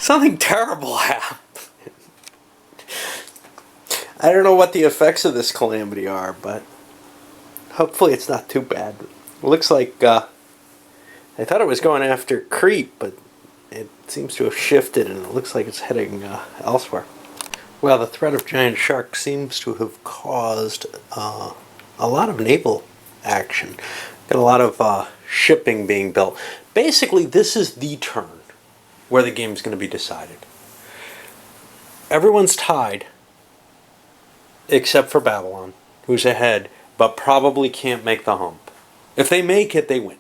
something terrible happened. I don't know what the effects of this calamity are, but hopefully it's not too bad. It looks like I thought it was going after Crete, but it seems to have shifted, and it looks like it's heading elsewhere. Well, the threat of giant sharks seems to have caused a lot of naval action. Got a lot of shipping being built. Basically, this is the turn where the game's going to be decided. Everyone's tied, except for Babylon, who's ahead, but probably can't make the hump. If they make it, they win.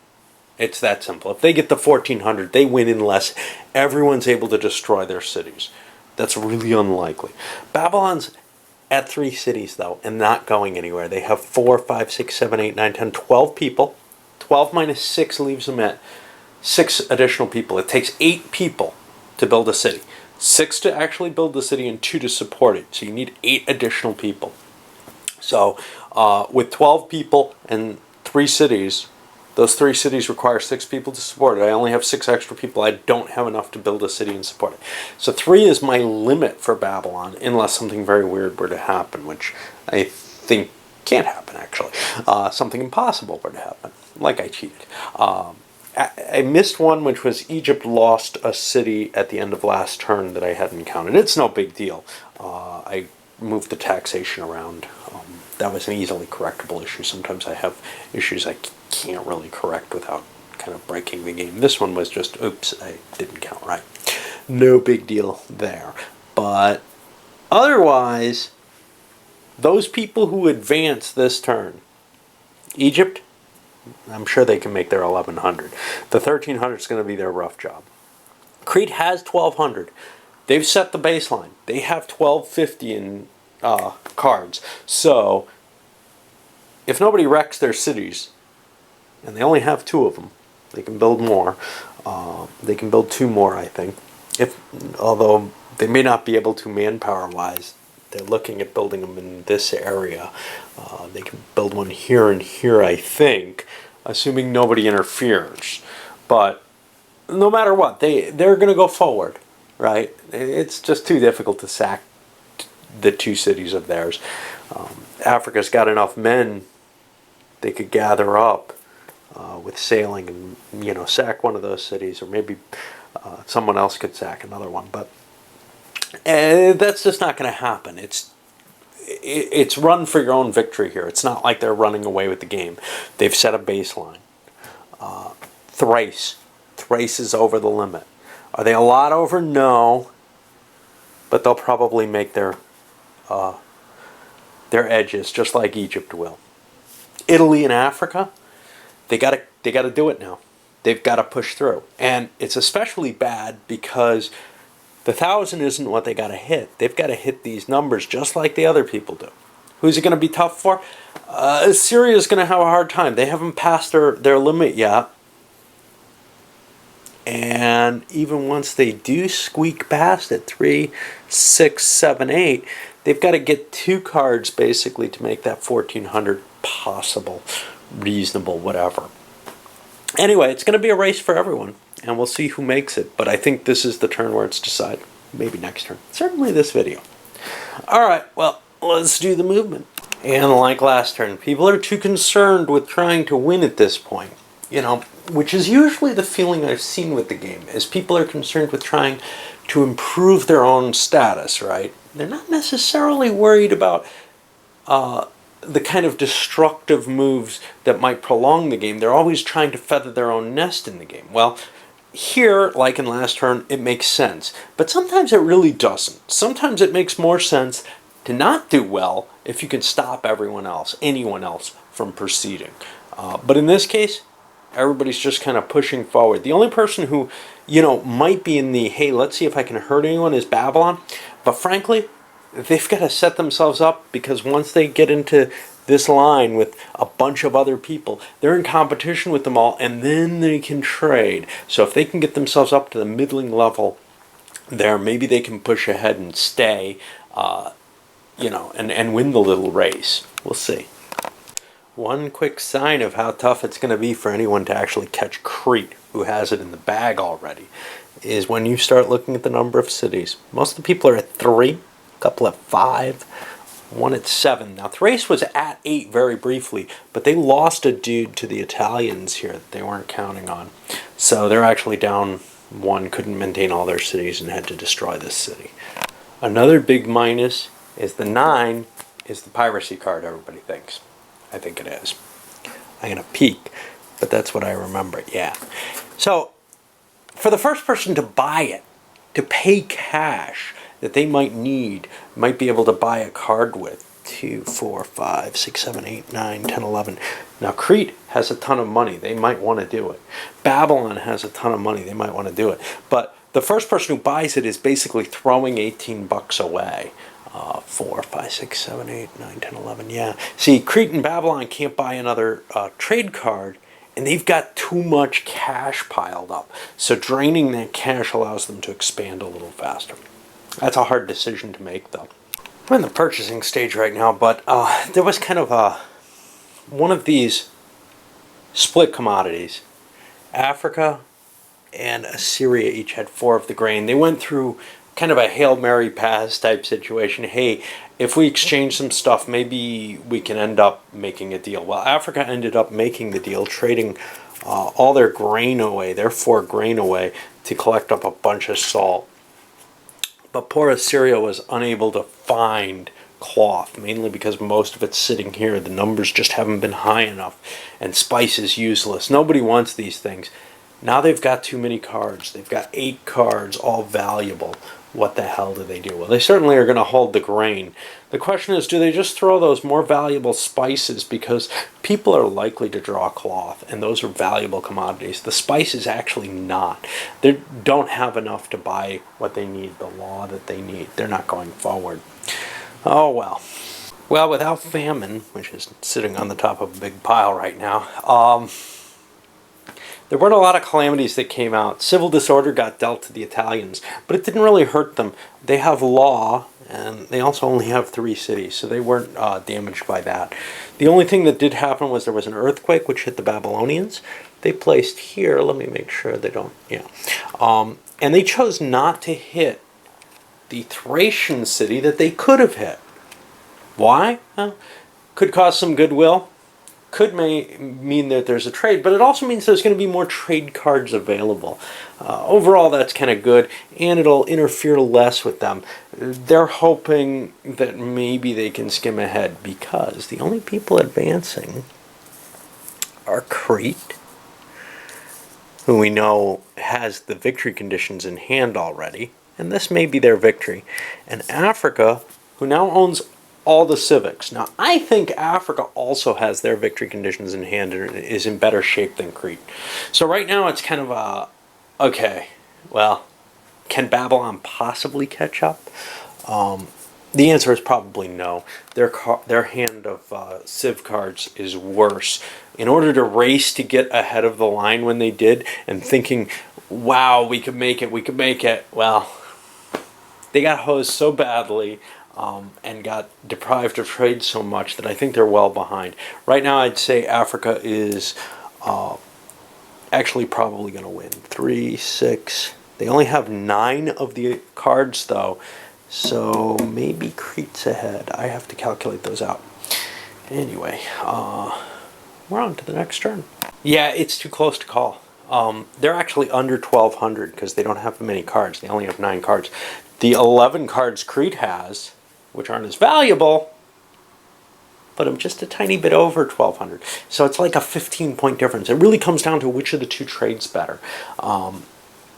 It's that simple. If they get the 1400, they win unless everyone's able to destroy their cities. That's really unlikely. Babylon's at 3 cities, though, and not going anywhere. They have 4, 5, 6, 7, 8, 9, 10, 12 people. 12 minus 6 leaves them at 6 additional people. It takes 8 people to build a city. 6 to actually build the city and 2 to support it. So you need 8 additional people. So with 12 people and 3 cities, those 3 cities require 6 people to support it. I only have 6 extra people. I don't have enough to build a city and support it. So 3 is my limit for Babylon, unless something very weird were to happen, which I think can't happen, actually. Something impossible were to happen, like I cheated. I missed one, which was Egypt lost a city at the end of last turn that I hadn't counted. It's no big deal. I moved the taxation around. That was an easily correctable issue. Sometimes I have issues I can't really correct without kind of breaking the game. This one was just, oops, I didn't count right. No big deal there. But otherwise, those people who advance this turn, Egypt, I'm sure they can make their 1100. The 1300 is going to be their rough job. Crete has 1200. They've set the baseline. They have 1250 in cards. So if nobody wrecks their cities, and they only have 2 of them, they can build more. They can build 2 more, I think. Although they may not be able to manpower-wise. They're looking at building them in this area. They can build one here and here, I think, assuming nobody interferes. But no matter what, they're going to go forward, right? It's just too difficult to sack the 2 cities of theirs. Africa's got enough men they could gather up with sailing and, sack one of those cities, or maybe someone else could sack another one. But that's just not going to happen. It's run for your own victory here. It's not like they're running away with the game. They've set a baseline. Thrace is over the limit. Are they a lot over? No. But they'll probably make their edges, just like Egypt will. Italy and Africa, they got to do it now. They've got to push through, and it's especially bad because the 1,000 isn't what they got to hit. They've got to hit these numbers just like the other people do. Who's it going to be tough for? Syria's going to have a hard time. They haven't passed their limit yet. And even once they do squeak past it, 3, 6, 7, 8, they've got to get 2 cards basically to make that 1,400 possible, reasonable, whatever. Anyway, it's going to be a race for everyone, and we'll see who makes it. But I think this is the turn where it's decided. Maybe next turn. Certainly this video. Alright, well, let's do the movement. And like last turn, people are too concerned with trying to win at this point. Which is usually the feeling I've seen with the game, is people are concerned with trying to improve their own status, right? They're not necessarily worried about the kind of destructive moves that might prolong the game. They're always trying to feather their own nest in the game. Well, here, like in last turn, it makes sense. But sometimes it really doesn't. Sometimes it makes more sense to not do well if you can stop anyone else from proceeding. But in this case, everybody's just kind of pushing forward. The only person who, might be in the, hey, let's see if I can hurt anyone is Babylon. But frankly, they've got to set themselves up, because once they get into this line with a bunch of other people, they're in competition with them all, and then they can trade. So if they can get themselves up to the middling level there, maybe they can push ahead and stay, and win the little race. We'll see. One quick sign of how tough it's going to be for anyone to actually catch Crete, who has it in the bag already, is when you start looking at the number of cities. Most of the people are at 3, a couple at 5, one at 7. Now Thrace was at 8 very briefly, but they lost a dude to the Italians here that they weren't counting on. So they're actually down 1, couldn't maintain all their cities and had to destroy this city. Another big minus is the 9 is the piracy card, everybody thinks. I think it is. I'm going to peek, but that's what I remember, yeah. So, for the first person to buy it, to pay cash that they might need, might be able to buy a card with, 2, 4, 5, 6, 7, 8, 9, 10, 11. Now, Crete has a ton of money. They might want to do it. Babylon has a ton of money. They might want to do it. But the first person who buys it is basically throwing $18 away. 4, 5, 6, 7, 8, 9, 10, 11, yeah. See, Crete and Babylon can't buy another trade card, and they've got too much cash piled up. So draining that cash allows them to expand a little faster. That's a hard decision to make, though. I'm in the purchasing stage right now, but there was kind of one of these split commodities. Africa and Assyria each had 4 of the grain. They went through kind of a Hail Mary pass type situation. Hey, if we exchange some stuff, maybe we can end up making a deal. Well, Africa ended up making the deal, trading all their grain away, their 4 grain away, to collect up a bunch of salt. But poor Assyria was unable to find cloth, mainly because most of it's sitting here. The numbers just haven't been high enough, and spice is useless. Nobody wants these things. Now they've got too many cards. They've got 8 cards, all valuable. What the hell do they do? Well, they certainly are going to hold the grain. The question is, do they just throw those more valuable spices, because people are likely to draw cloth, and those are valuable commodities. The spice is actually not. They don't have enough to buy what they need, the law that they need. They're not going forward. Oh, well. Well, without famine, which is sitting on the top of a big pile right now, there weren't a lot of calamities that came out. Civil disorder got dealt to the Italians, but it didn't really hurt them. They have law, and they also only have 3 cities, so they weren't damaged by that. The only thing that did happen was there was an earthquake which hit the Babylonians. They placed here, let me make sure they don't, yeah. And they chose not to hit the Thracian city that they could have hit. Why? Well, could cause some goodwill. Could mean that there's a trade, but it also means there's going to be more trade cards available. Overall, that's kind of good, and it'll interfere less with them. They're hoping that maybe they can skim ahead, because the only people advancing are Crete, who we know has the victory conditions in hand already, and this may be their victory, and Africa, who now owns all the civics. Now, I think Africa also has their victory conditions in hand and is in better shape than Crete. So right now it's kind of okay, well, can Babylon possibly catch up? The answer is probably no. Their hand of civ cards is worse. In order to race to get ahead of the line when they did, and thinking, wow, we could make it, well, they got hosed so badly, and got deprived of trade so much that I think they're well behind. Right now, I'd say Africa is actually probably going to win. 3, 6. They only have 9 of the cards, though, so maybe Crete's ahead. I have to calculate those out. Anyway, we're on to the next turn. Yeah, it's too close to call. They're actually under 1,200 because they don't have many cards. They only have 9 cards. The 11 cards Crete has, which aren't as valuable, but I'm just a tiny bit over 1,200. So it's like a 15-point difference. It really comes down to which of the 2 trades better.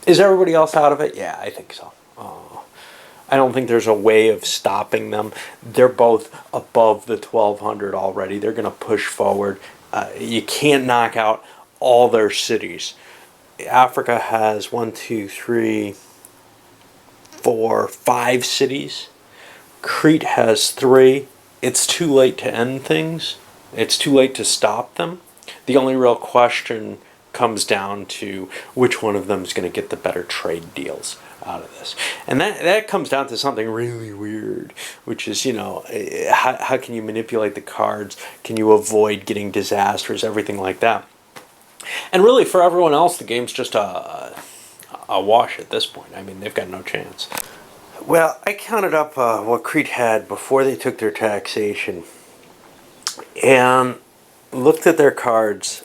Is everybody else out of it? Yeah, I think so. I don't think there's a way of stopping them. They're both above the 1,200 already. They're going to push forward. You can't knock out all their cities. Africa has 1, 2, 3, 4, 5 cities. Crete has 3. It's too late to end things. It's too late to stop them. The only real question comes down to which one of them is going to get the better trade deals out of this. And that comes down to something really weird, which is, you know, how can you manipulate the cards? Can you avoid getting disasters, everything like that? And really, for everyone else, the game's just a awash at this point. I mean, they've got no chance. Well, I counted up what Crete had before they took their taxation and looked at their cards,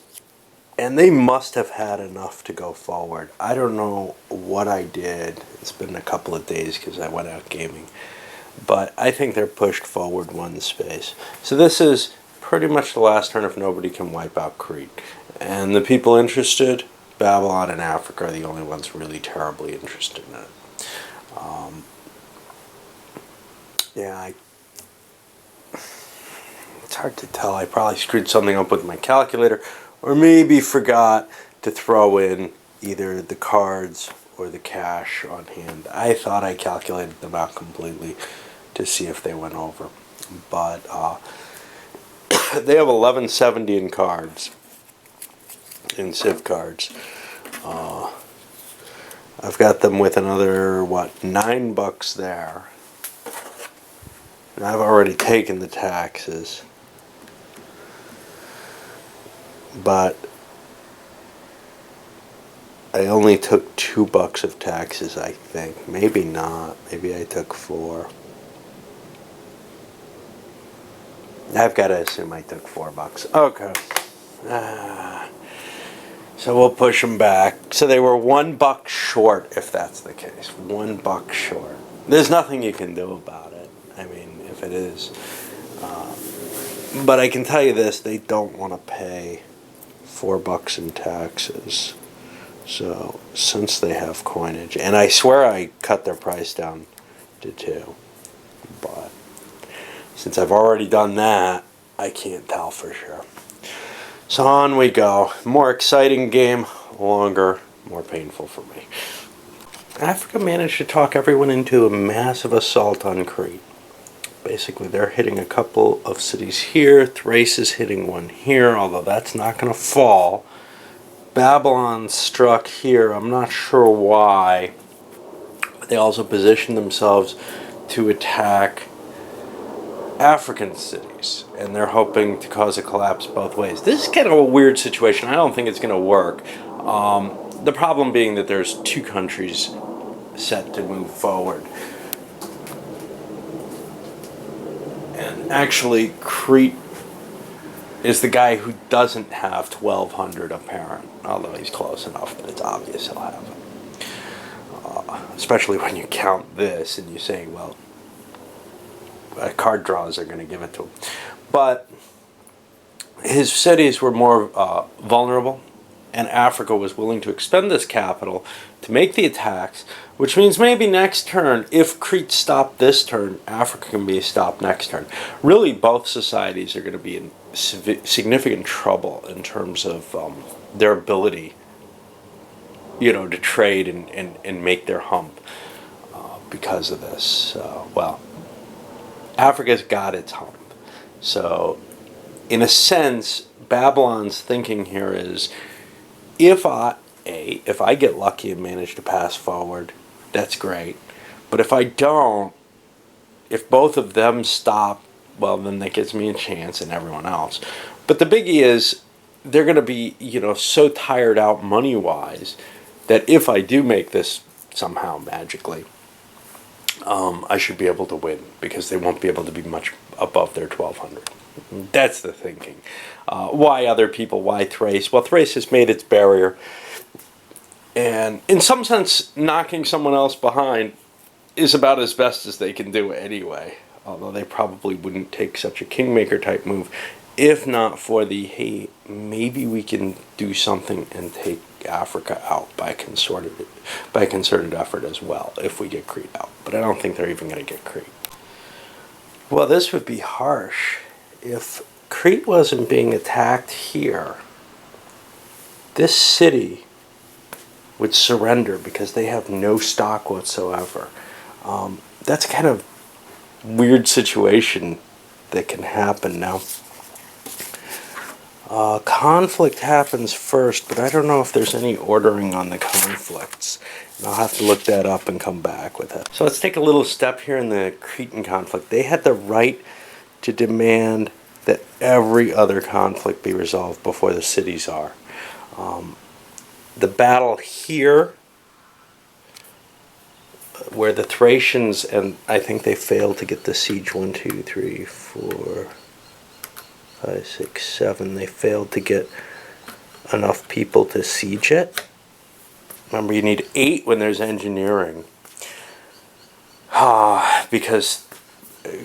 and they must have had enough to go forward. I don't know what I did. It's been a couple of days because I went out gaming. But I think they're pushed forward one space. So this is pretty much the last turn if nobody can wipe out Crete. And the people interested, Babylon and Africa are the only ones really terribly interested in it. Yeah, it's hard to tell. I probably screwed something up with my calculator, or maybe forgot to throw in either the cards or the cash on hand. I thought I calculated them out completely to see if they went over. But they have 1170 in cards, in Civ cards. I've got them with another, $9 there. And I've already taken the taxes. But I only took $2 of taxes, I think. Maybe not. Maybe I took 4. I've got to assume I took $4. Okay. So we'll push them back. So they were $1 short, if that's the case. $1 short. There's nothing you can do about it. I mean, if it is. But I can tell you this, they don't want to pay $4 in taxes. So, since they have coinage, and I swear I cut their price down to 2, but since I've already done that, I can't tell for sure. So on we go. More exciting game, longer, more painful for me. Africa managed to talk everyone into a massive assault on Crete. Basically, they're hitting a couple of cities here. Thrace is hitting one here, although that's not going to fall. Babylon struck here. I'm not sure why. But they also positioned themselves to attack African cities, and they're hoping to cause a collapse both ways. This is kind of a weird situation. I don't think it's going to work. The problem being that there's 2 countries set to move forward. And actually, Crete is the guy who doesn't have 1,200 apparent, although he's close enough that it's obvious he'll have it. Especially when you count this and you say, well, card draws are going to give it to him. But his cities were more vulnerable, and Africa was willing to expend this capital to make the attacks, which means maybe next turn, if Crete stopped this turn, Africa can be stopped next turn. Really, both societies are going to be in significant trouble in terms of their ability, to trade and make their hump because of this. Well, Africa's got its hump. So, in a sense, Babylon's thinking here is, if I get lucky and manage to pass forward, that's great. But if I don't, if both of them stop, well, then that gives me a chance and everyone else. But the biggie is, they're going to be, so tired out money-wise that if I do make this somehow magically, I should be able to win because they won't be able to be much above their 1,200. That's the thinking. Why other people? Why Thrace? Well, Thrace has made its barrier. And in some sense, knocking someone else behind is about as best as they can do anyway. Although they probably wouldn't take such a kingmaker type move if not for the, hey, maybe we can do something and take Africa out by concerted effort as well if we get Crete out. But I don't think they're even going to get Crete. Well, this would be harsh. If Crete wasn't being attacked here, this city would surrender because they have no stock whatsoever. That's kind of weird situation that can happen now. Conflict happens first, but I don't know if there's any ordering on the conflicts. And I'll have to look that up and come back with it. So let's take a little step here in the Cretan conflict. They had the right to demand that every other conflict be resolved before the cities are. The battle here where the Thracians, and I think they failed to get the siege 1, 2, 3, 4, 5, 6, 7. They failed to get enough people to siege it. Remember, you need 8 when there's engineering. Because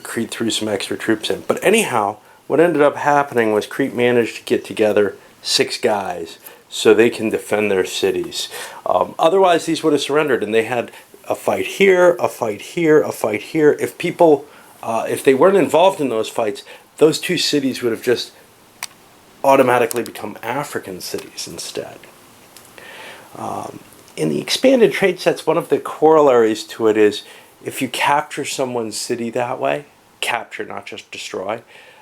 Crete threw some extra troops in. But anyhow, what ended up happening was Crete managed to get together 6 guys so they can defend their cities. Otherwise, these would have surrendered, and they had a fight here, a fight here, a fight here. If people, if they weren't involved in those fights, those 2 cities would have just automatically become African cities instead. In the expanded trade sets, one of the corollaries to it is if you capture someone's city that way, capture, not just destroy,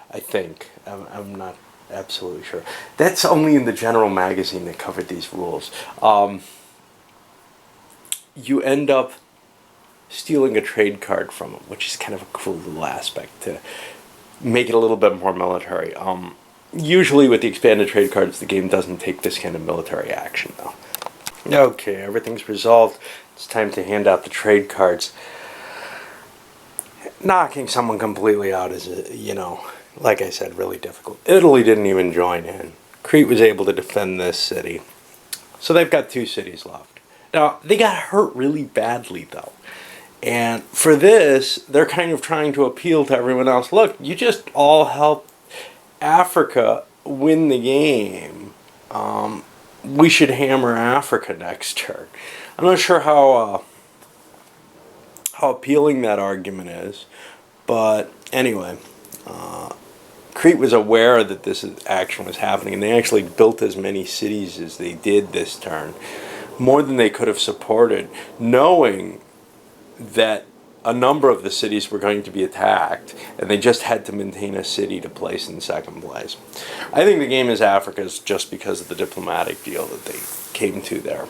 I think, I'm not absolutely sure. That's only in the general magazine that covered these rules. You end up stealing a trade card from them, which is kind of a cool little aspect to make it a little bit more military. Usually with the expanded trade cards, the game doesn't take this kind of military action, though. Okay, everything's resolved. It's time to hand out the trade cards. Knocking someone completely out is, like I said, really difficult. Italy didn't even join in. Crete was able to defend this city. So they've got 2 cities left. Now, they got hurt really badly, though. And for this, they're kind of trying to appeal to everyone else. Look, you just all helped Africa win the game. We should hammer Africa next turn. I'm not sure how appealing that argument is. But anyway, Crete was aware that this action was happening, and they actually built as many cities as they did this turn. More than they could have supported, knowing that a number of the cities were going to be attacked, and they just had to maintain a city to place in second place. I think the game is Africa's just because of the diplomatic deal that they came to there.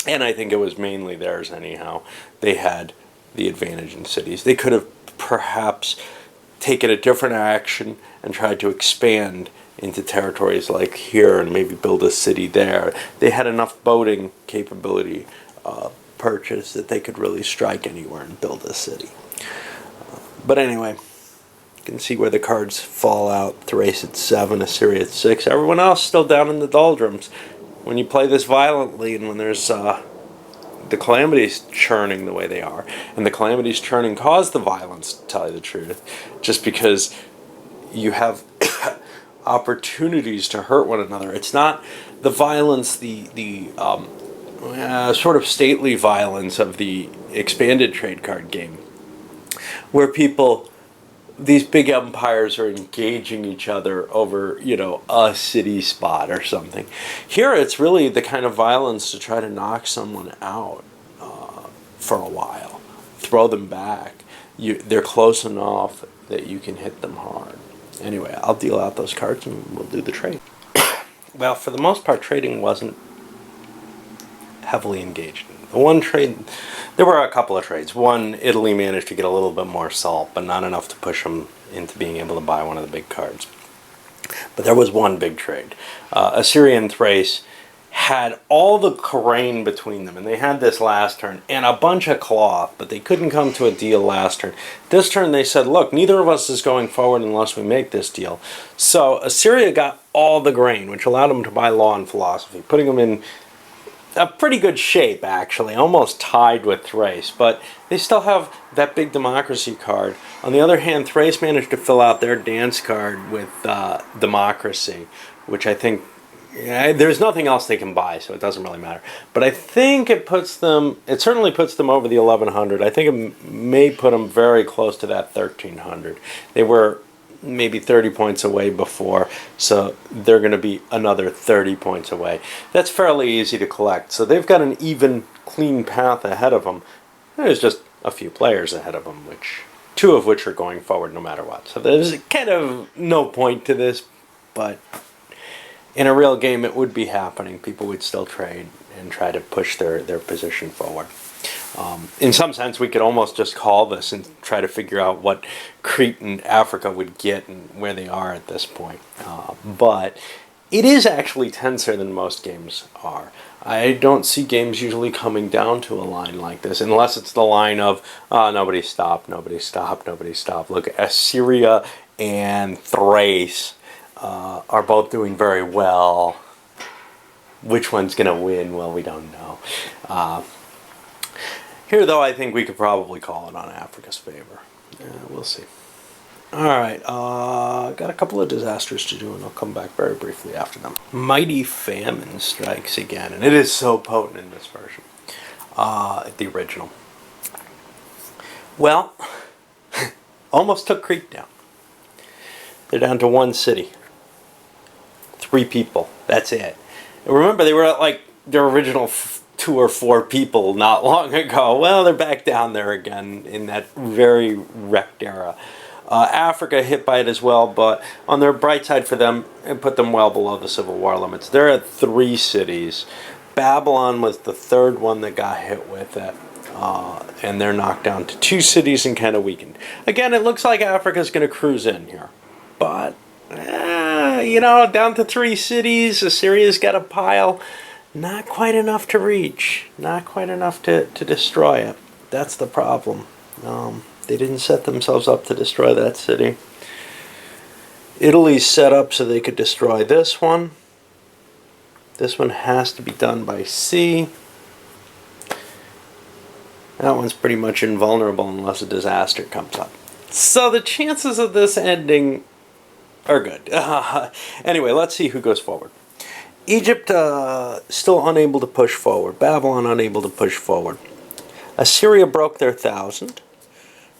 And I think it was mainly theirs anyhow. They had the advantage in cities. They could have perhaps taken a different action and tried to expand into territories like here and maybe build a city there. They had enough boating capability purchased that they could really strike anywhere and build a city. But anyway, you can see where the cards fall out. Thrace at 7, Assyria at 6. Everyone else still down in the doldrums. When you play this violently and when there's the Calamities churning the way they are, and the Calamities churning cause the violence, to tell you the truth, just because you have opportunities to hurt one another. It's not the violence, the sort of stately violence of the expanded trade card game, where these big empires are engaging each other over, a city spot or something. Here it's really the kind of violence to try to knock someone out for a while, throw them back. They're close enough that you can hit them hard. Anyway, I'll deal out those cards and we'll do the trade. Well, for the most part, trading wasn't heavily engaged in. The one trade, there were a couple of trades. One, Italy managed to get a little bit more salt, but not enough to push them into being able to buy one of the big cards. But there was one big trade. Assyria and Thrace had all the terrain between them, and they had this last turn, and a bunch of cloth, but they couldn't come to a deal last turn. This turn they said, look, neither of us is going forward unless we make this deal. So Assyria got all the grain, which allowed them to buy law and philosophy, putting them in a pretty good shape, actually, almost tied with Thrace, but they still have that big democracy card. On the other hand, Thrace managed to fill out their dance card with democracy, which I think, there's nothing else they can buy, so it doesn't really matter. But I think it certainly puts them over the 1100. I think it may put them very close to that 1300. They were maybe 30 points away before, so they're going to be another 30 points away. That's fairly easy to collect, so they've got an even, clean path ahead of them. There's just a few players ahead of them, two of which are going forward no matter what. So there's kind of no point to this, but in a real game it would be happening. People would still trade and try to push their position forward. In some sense, we could almost just call this and try to figure out what Crete and Africa would get and where they are at this point. But It is actually tenser than most games are. I don't see games usually coming down to a line like this, unless it's the line of nobody stop, nobody stop, nobody stop. Look, Assyria and Thrace are both doing very well. Which one's going to win? Well, we don't know. Here, though, I think we could probably call it on Africa's favor. We'll see. Alright, got a couple of disasters to do, and I'll come back very briefly after them. Mighty Famine strikes again, and it is so potent in this version. The original. Well, almost took Crete down. They're down to one city. 3 people. That's it. And remember, they were at like their original 2 or 4 people not long ago. Well, they're back down there again in that very wrecked era. Africa hit by it as well, but on their bright side for them, it put them well below the Civil War limits. They're at 3 cities. Babylon was the 3rd one that got hit with it, and they're knocked down to 2 cities and kind of weakened. Again, it looks like Africa's going to cruise in here, but down to 3 cities. Assyria's got a pile. Not quite enough to reach. Not quite enough to destroy it. That's the problem. They didn't set themselves up to destroy that city. Italy's set up so they could destroy this one. This one has to be done by sea. That one's pretty much invulnerable unless a disaster comes up. So the chances of this ending are good. Anyway, let's see who goes forward. Egypt still unable to push forward. Babylon unable to push forward. Assyria broke their 1,000.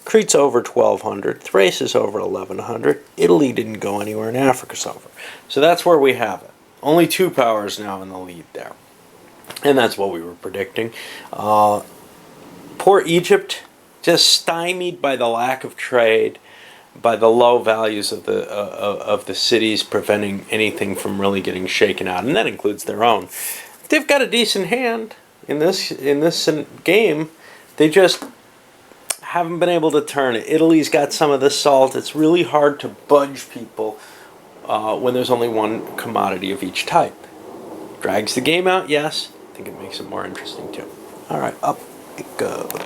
Crete's over 1,200. Thrace is over 1,100. Italy didn't go anywhere, and Africa's over. So that's where we have it. Only 2 powers now in the lead there. And that's what we were predicting. Poor Egypt, just stymied by the lack of trade, by the low values of the cities, preventing anything from really getting shaken out, and that includes their own. They've got a decent hand in this game. They just haven't been able to turn it. Italy's got some of the salt. It's really hard to budge people when there's only one commodity of each type. Drags the game out, yes. I think it makes it more interesting too. All right, up it goes.